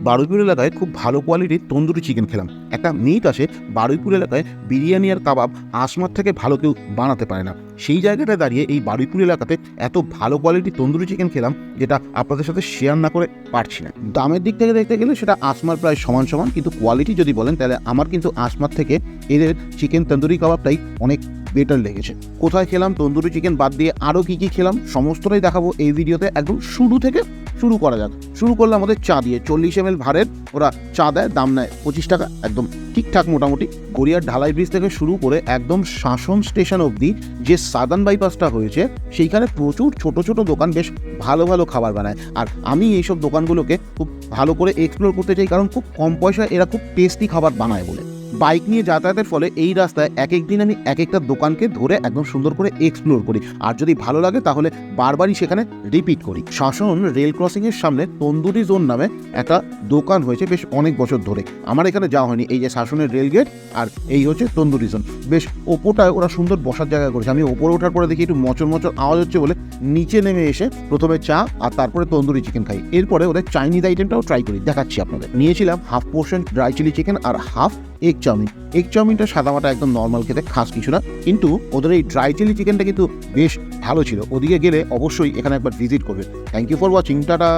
বারুইপুর এলাকায় খুব ভালো কোয়ালিটির তন্দুরি চিকেন খেলাম। একটা মিথ আছে বারুইপুর এলাকায় বিরিয়ানি আর কাবাব আসমার থেকে ভালো কেউ বানাতে পারে না। সেই জায়গাটায় দাঁড়িয়ে এই বারুইপুর এলাকাতে এত ভালো কোয়ালিটির তন্দুরি চিকেন খেলাম যেটা আপনাদের সাথে শেয়ার না করে পারছি না। দামের দিক থেকে দেখতে গেলে সেটা আসমার প্রায় সমান সমান, কিন্তু কোয়ালিটি যদি বলেন তাহলে আমার কিন্তু আসমার থেকে এদের চিকেন তন্দুরি কাবাবটাই অনেক বেটার লেগেছে। কোথায় খেলাম, তন্দুরি চিকেন বাদ দিয়ে আরও কী কী খেলাম সমস্তটাই দেখাবো এই ভিডিওতে। একদম শুরু থেকে শুরু করা যাক। শুরু করলাম আমাদের চা দিয়ে। 40 ml ভারের ওরা চা দেয়, দাম নেয় 25 টাকা, একদম ঠিকঠাক মোটামুটি। গড়িয়ার ঢালাই ব্রিজ থেকে শুরু করে একদম শাসন স্টেশন অবধি যে সাদার্ন বাইপাসটা হয়েছে সেইখানে প্রচুর ছোট ছোট দোকান বেশ ভালো ভালো খাবার বানায়। আর আমি এইসব দোকানগুলোকে খুব ভালো করে এক্সপ্লোর করতে চাই, কারণ খুব কম পয়সায় এরা খুব টেস্টি খাবার বানায় বলে। বাইক নিয়ে যাতায়াতের ফলে এই রাস্তায় এক এক দিন আমি এক একটা দোকানকে ধরে একদম সুন্দর করে এক্সপ্লোর করি, আর যদি ভালো লাগে তাহলে বারবারই সেখানে রিপিট করি। শাসন রেল ক্রসিংয়ের সামনে তন্দুরি জোন নামে একটা দোকান হয়েছে বেশ অনেক বছর ধরে। আমার এখানে যাওয়া হয়নি। এই যে শাসনের রেল গেট আর এই হচ্ছে তন্দুরি জোন। বেশ ওপরটায় ওরা সুন্দর বসার জায়গা করেছে। আমি ওপরে ওঠার পরে দেখি একটু মচর মচর আওয়াজ হচ্ছে বলে নিচে নেমে এসে প্রথমে চা আর তারপরে তন্দুরি চিকেন খাই। এরপরে ওদের চাইনিজ আইটেমটাও ট্রাই করি, দেখাচ্ছি আপনাদের। নিয়েছিলাম half portion dry chilli chicken আর হাফ এগ চাউমিন। এগ চাউমিনটা সাদামাটা একদম নর্মাল খেতে, খাস কিছু না, কিন্তু ওদের এই ড্রাই চিলি চিকেনটা কিন্তু বেশ ভালো ছিল। ওদিকে গেলে অবশ্যই এখানে একবার ভিজিট করবে। Thank you for watching, tata.